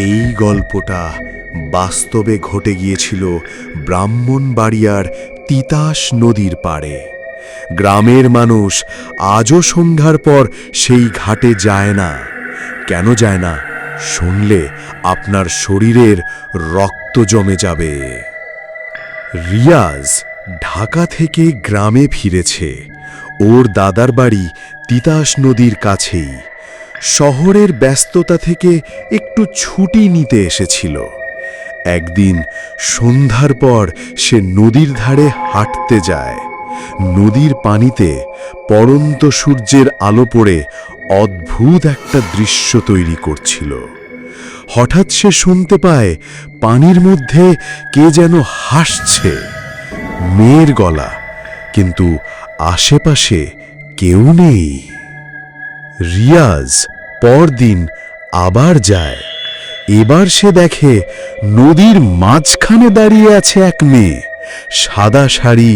এই গল্পটা বাস্তবে ঘটে গিয়েছিল ব্রাহ্মণবাড়িয়ার তিতাস নদীর পাড়ে। গ্রামের মানুষ আজও সন্ধ্যার পর সেই ঘাটে যায় না। কেন যায় না শুনলে আপনার শরীরের রক্ত জমে যাবে। রিয়াজ ঢাকা থেকে গ্রামে ফিরেছে। ওর দাদার বাড়ি তিতাস নদীর কাছেই। শহরের ব্যস্ততা থেকে একটু ছুটি নিতে এসেছিল। একদিন সন্ধ্যার পর সে নদীর ধারে হাঁটতে যায়। নদীর পানিতে পড়ন্ত সূর্যের আলো পড়ে অদ্ভুত একটা দৃশ্য তৈরি করছিল। হঠাৎ সে শুনতে পায় পানির মধ্যে কে যেন হাসছে। মেয়ের গলা, কিন্তু আশেপাশে কেউ নেই। রিয়াজ পরদিন আবার যায়। এবার সে দেখে নদীর মাঝখানে দাঁড়িয়ে আছে এক মেয়ে। সাদা শাড়ি,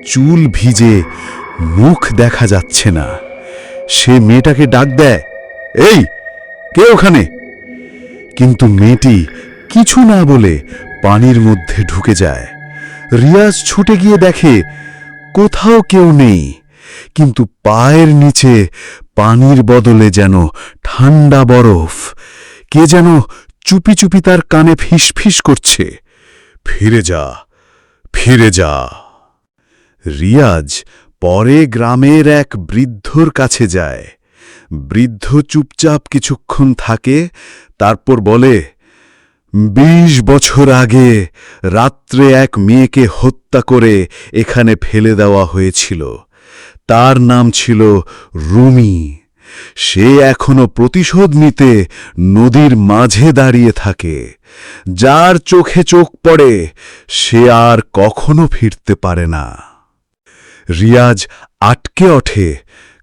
চুল ভিজে, মুখ দেখা যাচ্ছে না। সে মেয়েটাকে ডাক দেয়, এই কে ওখানে? কিন্তু মেয়েটি কিছু না বলে পানির মধ্যে ঢুকে যায়। রিয়াজ ছুটে গিয়ে দেখে কোথাও কেউ নেই, কিন্তু পায়ের নিচে পানির বদলে যেন ঠান্ডা বরফ। কে যেন চুপি চুপি তার কানে ফিসফিস করছে, ফিরে যা, ফিরে যা। রিয়াজ পরে গ্রামের এক বৃদ্ধর কাছে যায়। বৃদ্ধ চুপচাপ কিছুক্ষণ থাকে, তারপর বলে, ২০ বছর আগে রাত্রে এক মেয়েকে হত্যা করে এখানে ফেলে দেওয়া হয়েছিল। তার নাম ছিল রুমি। সে এখনো প্রতিশোধ নিতে নদীর মাঝে দাঁড়িয়ে থাকে। যার চোখে চোখ পড়ে সে আর কখনো ফিরতে পারে না। রিয়াজ আটকে ওঠে,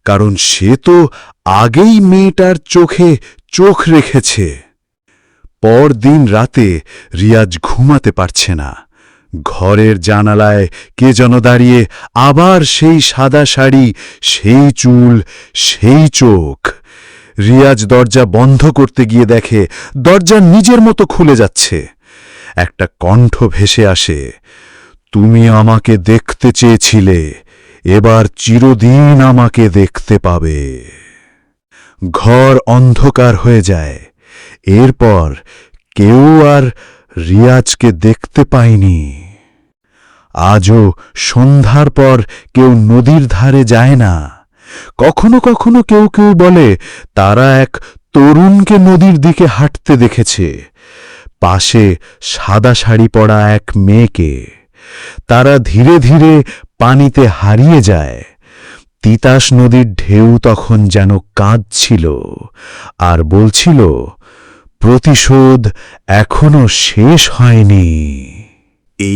কারণ সে তো আগেই মেয়েটার চোখে চোখ রেখেছে। পরদিন রাতে রিয়াজ ঘুমাতে পারছে না। ঘরের জানালায় কে যেন দাঁড়িয়ে, আবার সেই সাদা শাড়ি, সেই চুল, সেই চোখ। রিয়াজ দরজা বন্ধ করতে গিয়ে দেখে দরজা নিজের মতো খুলে যাচ্ছে। একটা কণ্ঠ ভেসে আসে, তুমি আমাকে দেখতে চেয়েছিলে, এবার চিরদিন আমাকে দেখতে পাবে। ঘর অন্ধকার হয়ে যায়। এরপর কেউ আর রিয়াজকে দেখতে পায়নি। আজও সন্ধ্যার পর কেউ নদীর ধারে যায় না। কখনো কখনো কেউ কেউ বলে তারা এক তরুণকে নদীর দিকে হাঁটতে দেখেছে, পাশে সাদা শাড়ি পরা এক মেয়েকে। তারা ধীরে ধীরে পানিতে হারিয়ে যায়। তিতাস নদীর ঢেউ তখন যেন কাঁদছিল আর বলছিল, প্রতিশোধ এখনো শেষ হয়নি।